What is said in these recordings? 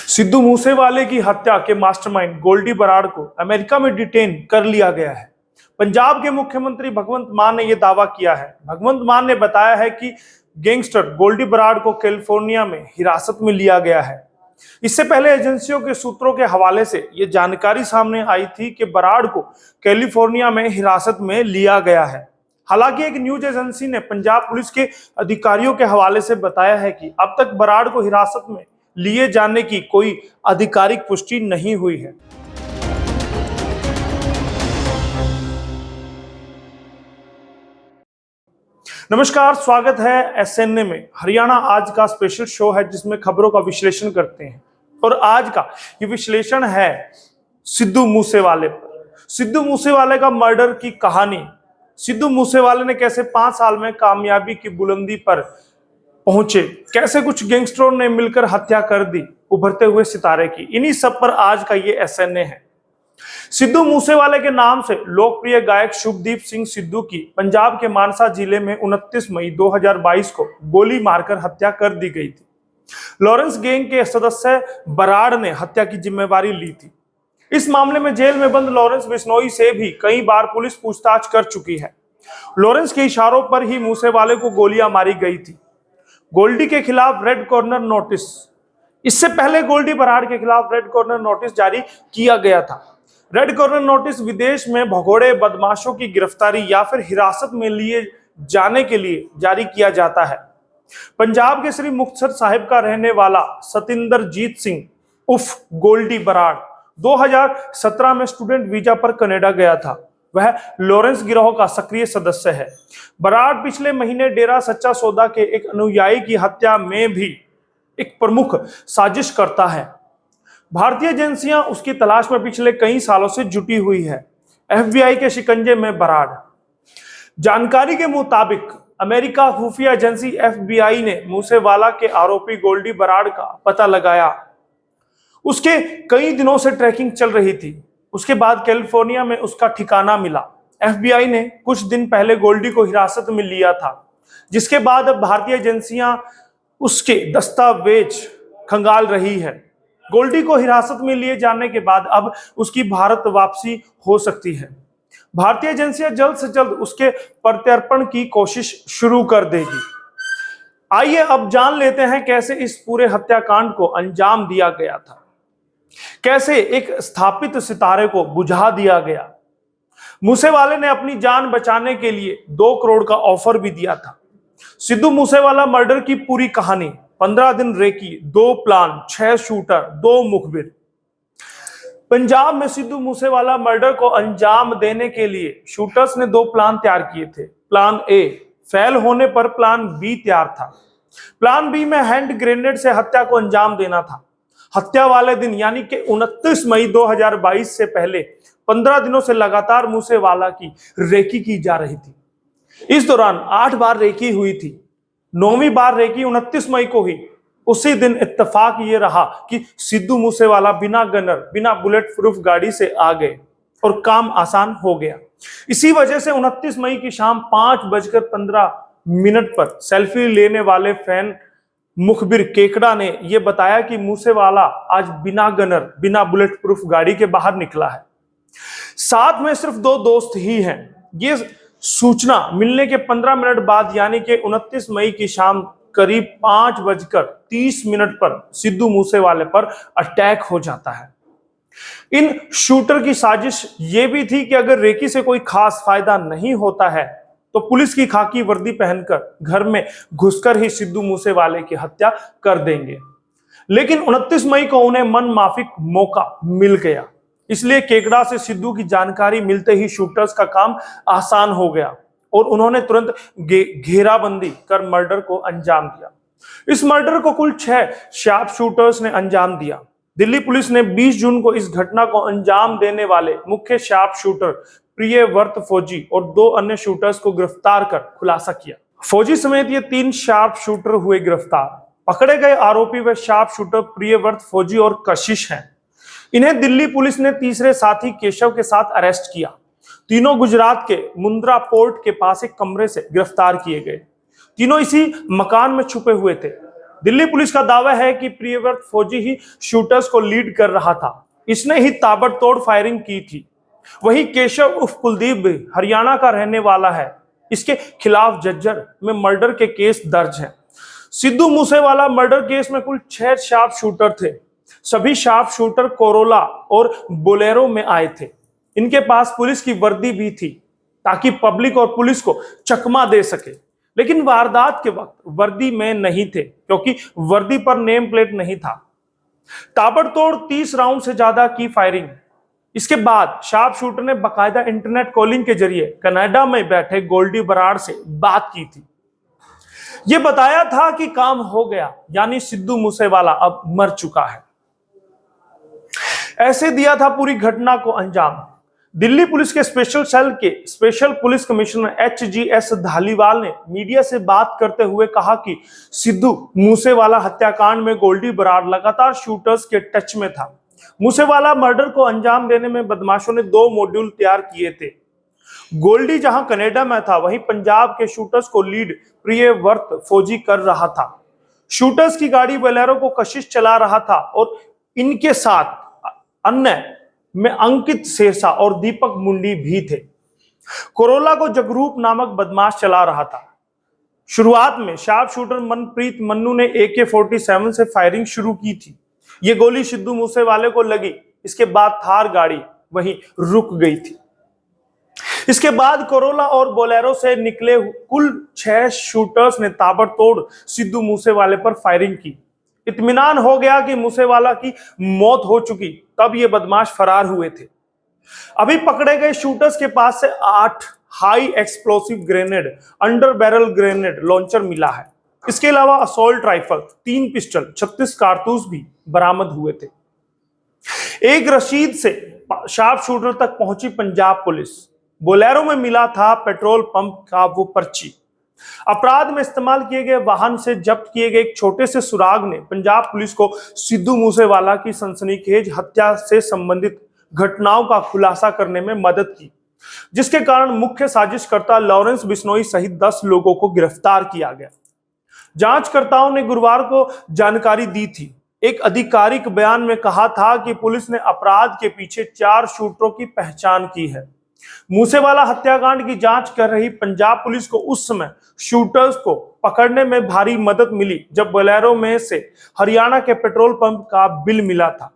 सिद्धू मूसेवाले की हत्या के मास्टरमाइंड गोल्डी बराड़ को अमेरिका में डिटेन कर लिया गया है। पंजाब के मुख्यमंत्री भगवंत मान ने यह दावा किया है। भगवंत मान ने बताया है कि गैंगस्टर गोल्डी बराड़ को कैलिफोर्निया में हिरासत में लिया गया है। इससे पहले एजेंसियों के सूत्रों के हवाले से यह जानकारी सामने आई थी कि बराड़ को कैलिफोर्निया में हिरासत में लिया गया है। हालांकि एक न्यूज एजेंसी ने पंजाब पुलिस के अधिकारियों के हवाले से बताया है कि अब तक बराड़ को हिरासत में लिए जाने की कोई आधिकारिक पुष्टि नहीं हुई है। नमस्कार, स्वागत है एसएनए में। हरियाणा आज का स्पेशल शो है जिसमें खबरों का विश्लेषण करते हैं और आज का ये विश्लेषण है सिद्धू मूसेवाले पर। सिद्धू मूसेवाले का मर्डर की कहानी। सिद्धू मूसेवाले ने कैसे 5 साल में कामयाबी की बुलंदी पर पहुंचे, कैसे कुछ गैंगस्टरों ने मिलकर हत्या कर दी उभरते हुए सितारे की, इन्हीं सब पर आज का ये एसएनए है। सिद्धू मूसेवाले के नाम से लोकप्रिय गायक शुभदीप सिंह सिद्धू की पंजाब के मानसा जिले में 29 मई 2022 को गोली मारकर हत्या कर दी गई थी। लॉरेंस गैंग के सदस्य बराड़ ने हत्या की जिम्मेवारी ली थी। इस मामले में जेल में बंद लॉरेंस बिश्नोई से भी कई बार पुलिस पूछताछ कर चुकी है। लॉरेंस के इशारों पर ही मूसेवाले को गोलियां मारी गई थी। गोल्डी के खिलाफ रेड कॉर्नर नोटिस। इससे पहले गोल्डी बराड़ के खिलाफ रेड कॉर्नर नोटिस जारी किया गया था। रेड कॉर्नर नोटिस विदेश में भगोड़े बदमाशों की गिरफ्तारी या फिर हिरासत में लिए जाने के लिए जारी किया जाता है। पंजाब के श्री मुक्तसर साहिब का रहने वाला सतिंदरजीत सिंह उर्फ गोल्डी बराड़ 2017 में स्टूडेंट वीजा पर कनाडा गया था। वह लॉरेंस गिरोह का सक्रिय सदस्य है। बराड़ पिछले महीने डेरा सच्चा सौदा के एक अनुयायी की हत्या में भी एक प्रमुख साजिश करता है। भारतीय एजेंसियां उसकी तलाश में पिछले कई सालों से जुटी हुई है। एफबीआई के शिकंजे में बराड़। जानकारी के मुताबिक अमेरिका खुफिया एजेंसी एफबीआई ने मूसेवाला के आरोपी गोल्डी बराड़ का पता लगाया। उसके कई दिनों से ट्रैकिंग चल रही थी। उसके बाद कैलिफोर्निया में उसका ठिकाना मिला। एफबीआई ने कुछ दिन पहले गोल्डी को हिरासत में लिया था, जिसके बाद अब भारतीय एजेंसियां उसके दस्तावेज खंगाल रही है। गोल्डी को हिरासत में लिए जाने के बाद अब उसकी भारत वापसी हो सकती है। भारतीय एजेंसियां जल्द से जल्द उसके प्रत्यर्पण की कोशिश शुरू कर देगी। आइए अब जान लेते हैं कैसे इस पूरे हत्याकांड को अंजाम दिया गया था, कैसे एक स्थापित सितारे को बुझा दिया गया। मूसेवाले ने अपनी जान बचाने के लिए 2 करोड़ का ऑफर भी दिया था। सिद्धू मूसेवाला मर्डर की पूरी कहानी। 15 दिन रेकी, 2 प्लान, 6 शूटर, 2 मुखबिर। पंजाब में सिद्धू मूसेवाला मर्डर को अंजाम देने के लिए शूटर्स ने 2 प्लान तैयार किए थे। प्लान ए फेल होने पर प्लान बी तैयार था। प्लान बी में हैंड ग्रेनेड से हत्या को अंजाम देना था। हत्या वाले दिन यानी कि 29 मई 2022 से पहले 15 दिनों से लगातार मूसेवाला की रेकी की जा रही थी। इस दौरान 8 बार रेकी हुई थी। 9वीं बार रेकी 29 मई को हुई। उसी दिन इत्तेफाक ये रहा कि सिद्धू मूसेवाला बिना गनर, बिना बुलेट प्रूफ गाड़ी से आ गए और काम आसान हो गया। इसी वजह से 29 मई की शाम 5:15 पर सेल्फी लेने वाले फैन मुखबिर केकड़ा ने यह बताया कि मूसेवाला आज बिना गनर, बिना बुलेट प्रूफ गाड़ी के बाहर निकला है। साथ में सिर्फ 2 दोस्त ही हैं। ये सूचना मिलने के 15 मिनट बाद यानी कि 29 मई की शाम करीब 5:30 पर सिद्धू मूसेवाले पर अटैक हो जाता है। इन शूटर की साजिश ये भी थी कि अगर रेकी से कोई खास फायदा नहीं होता है तो पुलिस की खाकी वर्दी पहनकर घर में घुसकर ही सिद्धू मूसेवाले की हत्या कर देंगे। लेकिन 29 मई को उन्हें मन माफिक मौका मिल गया। इसलिए केकड़ा से सिद्धू की जानकारी मिलते ही शूटर्स का काम आसान हो गया और उन्होंने तुरंत घेराबंदी कर मर्डर को अंजाम दिया। इस मर्डर को कुल 6 शार्प शूटर्स ने अंजाम दिया। दिल्ली पुलिस ने 20 जून को इस घटना को अंजाम देने वाले मुख्य शार्प शूटर प्रियव्रत फौजी और 2 अन्य शूटर्स को गिरफ्तार कर खुलासा किया। फौजी समेत ये 3 शार्प शूटर हुए गिरफ्तार। पकड़े गए आरोपी व शार्प शूटर प्रियव्रत फौजी और कशिश हैं। इन्हें दिल्ली पुलिस ने तीसरे साथी केशव के साथ अरेस्ट किया। तीनों गुजरात के मुंद्रा पोर्ट के पास एक कमरे से गिरफ्तार किए गए। तीनों इसी मकान में छुपे हुए थे। दिल्ली पुलिस का दावा है कि प्रियव्रत फौजी ही शूटर्स को लीड कर रहा था। इसने ही ताबड़तोड़ फायरिंग की थी। वही केशव उर्फ कुलदीप भी हरियाणा का रहने वाला है। इसके खिलाफ झज्जर में मर्डर के केस दर्ज हैं। सिद्धू मूसेवाला मर्डर केस में कुल 6 शार्प शूटर थे। सभी शार्प शूटर कोरोला और बोलेरो में आए थे। इनके पास पुलिस की वर्दी भी थी ताकि पब्लिक और पुलिस को चकमा दे सके, लेकिन वारदात के वक्त वर्दी में नहीं थे क्योंकि वर्दी पर नेम प्लेट नहीं था। ताबड़तोड़ 30 राउंड से ज्यादा की फायरिंग। इसके बाद शार्प शूटर ने बाकायदा इंटरनेट कॉलिंग के जरिए कनाडा में बैठे गोल्डी बराड़ से बात की थी। यह बताया था कि काम हो गया, यानी सिद्धू मूसेवाला अब मर चुका है। ऐसे दिया था पूरी घटना को अंजाम। दिल्ली पुलिस के स्पेशल सेल के special police commissioner HGS Dhaliwal ने मीडिया से बात करते हुए कहा कि सिद्धू मूसेवाला हत्याकांड में गोल्डी बराड़ लगातार शूटर्स के टच में था। मूसेवाला मर्डर को अंजाम देने में बदमाशों ने 2 मॉड्यूल तैयार किए थे। गोल्डी जहां कनाडा में था, वहीं पंजाब के शूटर्स को लीड प्रियव्रत फौजी कर रहा था। शूटर्स की गाड़ी बोलेरो को कशिश चला रहा था और इनके साथ अन्य में अंकित शेरशाह और दीपक मुंडी भी थे। कोरोला को जगरूप नामक बदमाश चला रहा था। शुरुआत में शार्प शूटर मनप्रीत मन्नू ने AK-47 से फायरिंग शुरू की थी। ये गोली सिद्धू मूसेवाले को लगी। इसके बाद थार गाड़ी वहीं रुक गई थी। इसके बाद कोरोला और बोलेरो से निकले कुल 6 शूटर्स ने ताबड़तोड़ सिद्धू मूसेवाले पर फायरिंग की। इत्मीनान हो गया कि मूसेवाला की मौत हो चुकी, तब ये बदमाश फरार हुए थे। अभी पकड़े गए शूटर्स के पास से 8 high explosive grenade, under barrel grenade launcher मिला है। इसके अलावा असॉल्ट राइफल, 3 पिस्टल, 36 कारतूस भी बरामद हुए थे। एक रशीद से शार्प शूटर तक पहुंची पंजाब पुलिस। बोलेरो में मिला था पेट्रोल पंप का वो पर्ची। अपराध में इस्तेमाल किए गए वाहन से जब्त किए गए एक छोटे से सुराग ने पंजाब पुलिस को सिद्धू मूसेवाला की सनसनीखेज हत्या से संबंधित घटनाओं का खुलासा करने में मदद की, जिसके कारण मुख्य साजिशकर्ता लॉरेंस बिश्नोई सहित 10 लोगों को गिरफ्तार किया गया। जांचकर्ताओं ने गुरुवार को जानकारी दी थी। एक आधिकारिक बयान में कहा था कि पुलिस ने अपराध के पीछे 4 शूटरों की पहचान की है। मूसेवाला हत्याकांड की जांच कर रही पंजाब पुलिस को उस समय शूटर्स को पकड़ने में भारी मदद मिली जब बोलेरो में से हरियाणा के पेट्रोल पंप का बिल मिला था।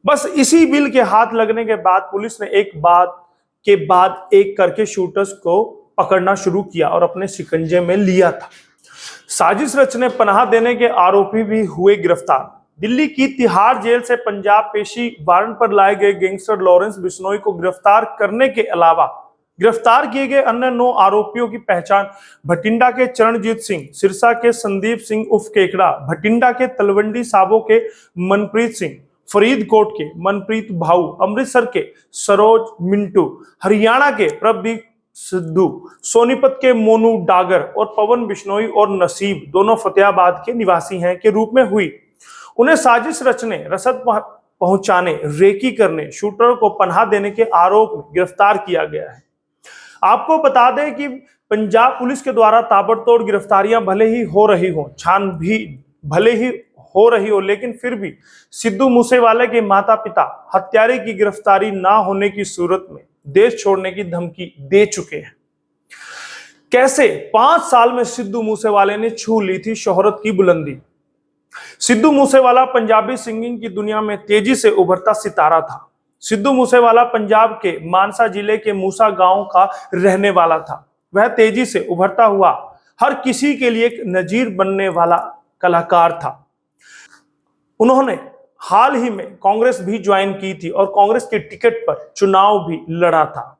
बस इसी बिल के हाथ लगने के बाद पुलिस ने एक बाद एक करके शूटर्स को पकड़ना शुरू किया और अपने शिकंजे में लिया था। साजिश रचने पनाह देने के आरोपी भी हुए गिरफ्तार। दिल्ली की तिहाड़ जेल से पंजाब पेशी वारंट पर लाए गए गैंगस्टर लॉरेंस बिश्नोई को गिरफ्तार करने के अलावा गिरफ्तार किए गए अन्य 9 आरोपियों की पहचान भटिंडा के चरणजीत सिंह, सिरसा के संदीप सिंह उर्फ केकड़ा, भटिंडा के तलवंडी साबो के मनप्रीत सिंह, फरीदकोट के मनप्रीत भाऊ, अमृतसर के सरोज मिंटू, हरियाणा के प्रभदीप सिद्धू, सोनीपत के मोनू डागर और पवन बिश्नोई और नसीब दोनों फतेहाबाद के निवासी हैं के रूप में हुई। उन्हें साजिश रचने, रसद पहुंचाने, रेकी करने, शूटर को पनाह देने के आरोप में गिरफ्तार किया गया है। आपको बता दें कि पंजाब पुलिस के द्वारा ताबड़तोड़ गिरफ्तारियां भले ही हो रही हो, छानबीन भले ही हो रही हो, लेकिन फिर भी सिद्धू मूसेवाले के माता पिता हत्यारे की गिरफ्तारी ना होने की सूरत में देश छोड़ने की धमकी दे चुके हैं। कैसे 5 साल में सिद्धू मूसेवाले ने छू ली थी शोहरत की बुलंदी। सिद्धू मूसेवाला पंजाबी सिंगिंग की दुनिया में तेजी से उभरता सितारा था। सिद्धू मूसेवाला पंजाब के मानसा जिले के मूसा गांव का रहने वाला था। वह तेजी से उभरता हुआ हर किसी के लिए एक नजीर बनने वाला कलाकार था। उन्होंने हाल ही में कांग्रेस भी ज्वाइन की थी और कांग्रेस के टिकट पर चुनाव भी लड़ा था।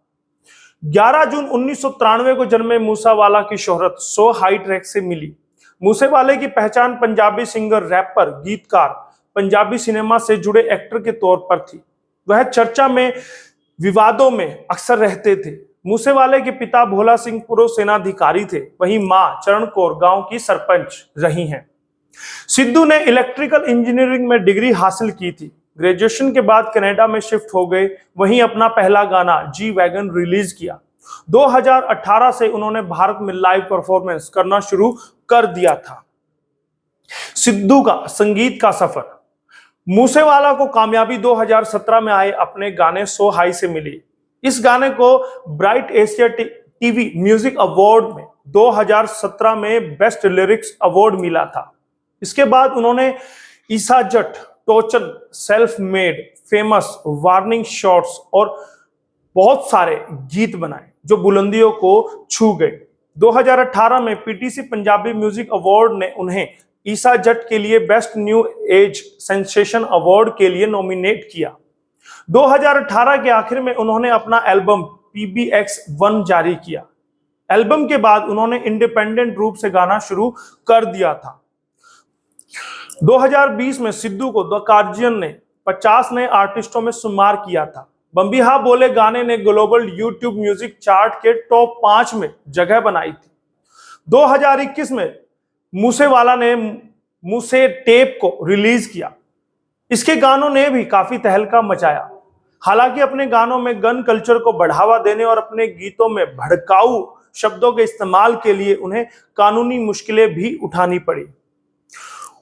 11 जून 1993 को जन्मे मूसेवाला की शोहरत 100 हाई ट्रैक से मिली। मूसेवाले की पहचान पंजाबी सिंगर, रैपर, गीतकार, पंजाबी सिनेमा से जुड़े एक्टर के तौर पर थी। वह चर्चा में, विवादों में अक्सर रहते थे। मूसेवाले के पिता भोला सिंह पूर्व सेनाधिकारी थे, वहीं मां चरण कौर गांव की सरपंच रही हैं। सिद्धू ने इलेक्ट्रिकल इंजीनियरिंग में डिग्री हासिल की थी। ग्रेजुएशन के बाद कनाडा में शिफ्ट हो गए, वहीं अपना पहला गाना जी वैगन रिलीज किया। 2018 से उन्होंने भारत में लाइव परफॉर्मेंस करना शुरू कर दिया था। सिद्धू का संगीत का सफर। मूसेवाला को कामयाबी 2017 में आए अपने गाने सो हाई से मिली। इस गाने को bright Asia TV music award में 2017 में बेस्ट लिरिक्स अवार्ड मिला था। इसके बाद उन्होंने ईसा जट, टोचन, self made, famous, warning shots और बहुत सारे गीत बनाए जो बुलंदियों को छू गए। 2018 में पीटीसी पंजाबी म्यूजिक अवार्ड ने उन्हें ईसा जट के लिए best new age sensation award के लिए नॉमिनेट किया। 2018 के आखिर में उन्होंने अपना एल्बम PBX1 जारी किया। एल्बम के बाद उन्होंने इंडिपेंडेंट रूप से गाना शुरू कर दिया था। 2020 में सिद्धू को द कार्जियन ने 50 नए आर्टिस्टों में शुमार किया था। बम्बिहा बोले गाने ने ग्लोबल यूट्यूब म्यूजिक चार्ट के टॉप 5 में जगह बनाई थी। 2021 में मूसेवाला ने मूसे टेप को रिलीज किया। इसके गानों ने भी काफी तहलका मचाया। हालांकि अपने गानों में गन कल्चर को बढ़ावा देने और अपने गीतों में भड़काऊ शब्दों के इस्तेमाल के लिए उन्हें कानूनी मुश्किलें भी उठानी पड़ी।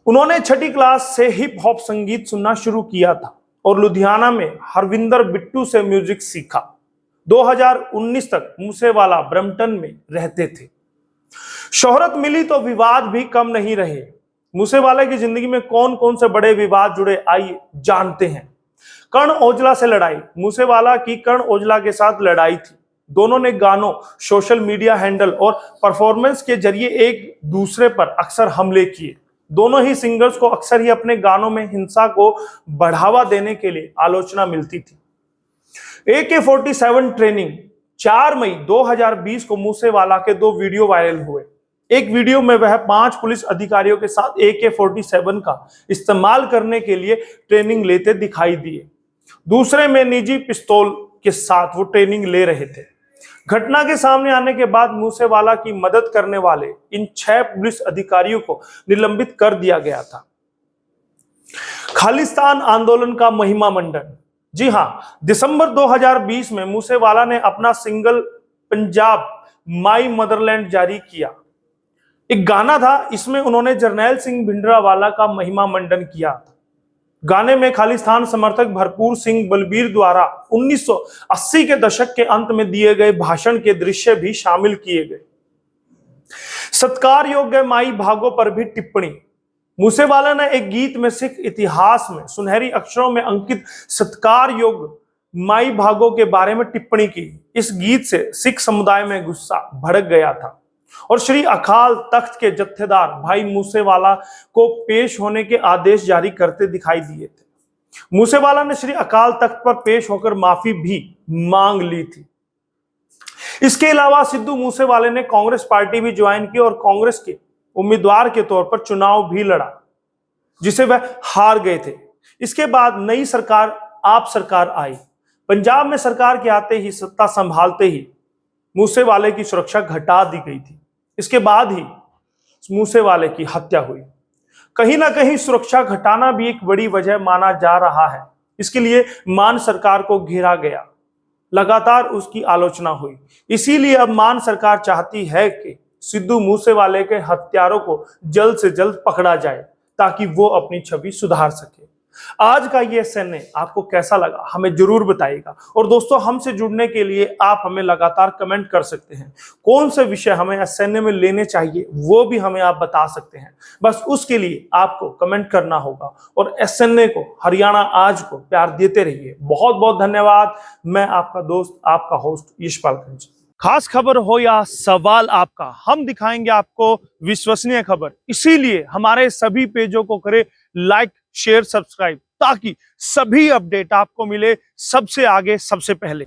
उन्होंने 6ठी क्लास से हिप हॉप संगीत सुनना शुरू किया था और लुधियाना में हरविंदर बिट्टू से म्यूजिक सीखा। 2019 तक मूसेवाला ब्रम्पटन में रहते थे। शोहरत मिली तो विवाद भी कम नहीं रहे। मूसेवाले की जिंदगी में कौन कौन से बड़े विवाद जुड़े, आइए जानते हैं। कर्ण औजला से लड़ाई। मूसेवाला की कर्ण औजला के साथ लड़ाई थी। दोनों ने गानों, सोशल मीडिया हैंडल और परफॉर्मेंस के जरिए एक दूसरे पर अक्सर हमले किए। दोनों ही सिंगर्स को अक्सर ही अपने गानों में हिंसा को बढ़ावा देने के लिए आलोचना मिलती थी। AK-47 training. 4 मई 2020 को मूसेवाला के 2 वीडियो वायरल हुए। एक वीडियो में वह 5 पुलिस अधिकारियों के साथ AK-47 का इस्तेमाल करने के लिए ट्रेनिंग लेते दिखाई दिए। दूसरे में निजी पिस्तौल के साथ वो ट्रेनिंग ले रहे थे। घटना के सामने आने के बाद मूसेवाला की मदद करने वाले इन 6 पुलिस अधिकारियों को निलंबित कर दिया गया था। खालिस्तान आंदोलन का महिमा मंडन। जी हां, दिसंबर 2020 में मूसेवाला ने अपना सिंगल पंजाब माई मदरलैंड जारी किया। एक गाना था, इसमें उन्होंने जरनैल सिंह भिंडरावाला का महिमा मंडन किया था। गाने में खालिस्तान समर्थक भरपूर सिंह बलबीर द्वारा 1980 के दशक के अंत में दिए गए भाषण के दृश्य भी शामिल किए गए। सत्कार योग्य माई भागों पर भी टिप्पणी। मूसेवाला ने एक गीत में सिख इतिहास में सुनहरी अक्षरों में अंकित सत्कार योग्य माई भागों के बारे में टिप्पणी की। इस गीत से सिख समुदाय में गुस्सा भड़क गया था और श्री अकाल तख्त के जत्थेदार भाई मूसेवाला को पेश होने के आदेश जारी करते दिखाई दिए थे। मूसेवाला ने श्री अकाल तख्त पर पेश होकर माफी भी मांग ली थी। इसके अलावा सिद्धू मूसेवाले ने कांग्रेस पार्टी भी ज्वाइन की और कांग्रेस के उम्मीदवार के तौर पर चुनाव भी लड़ा, जिसे वह हार गए थे। इसके बाद नई सरकार, आप सरकार आई। पंजाब में सरकार के आते ही, सत्ता संभालते ही मूसेवाले की सुरक्षा घटा दी गई थी। इसके बाद ही मूसेवाले की हत्या हुई। कहीं ना कहीं सुरक्षा घटाना भी एक बड़ी वजह माना जा रहा है। इसके लिए मान सरकार को घेरा गया, लगातार उसकी आलोचना हुई। इसीलिए अब मान सरकार चाहती है कि सिद्धू मूसेवाले के हत्यारों को जल्द से जल्द पकड़ा जाए ताकि वो अपनी छवि सुधार सके। आज का ये SNA आपको कैसा लगा हमें जरूर बताइएगा। और दोस्तों, हमसे जुड़ने के लिए आप हमें लगातार कमेंट कर सकते हैं। कौन से विषय हमें SNA में लेने चाहिए वो भी हमें आप बता सकते हैं। बस उसके लिए आपको कमेंट करना होगा और SNA को, हरियाणा आज को प्यार देते रहिए। बहुत बहुत धन्यवाद। मैं आपका दोस्त, आपका होस्ट यशपाल खंज। खास खबर हो या सवाल आपका, हम दिखाएंगे आपको विश्वसनीय खबर। इसीलिए हमारे सभी पेजों को करें लाइक, शेयर, सब्सक्राइब, ताकि सभी अपडेट आपको मिले सबसे आगे, सबसे पहले।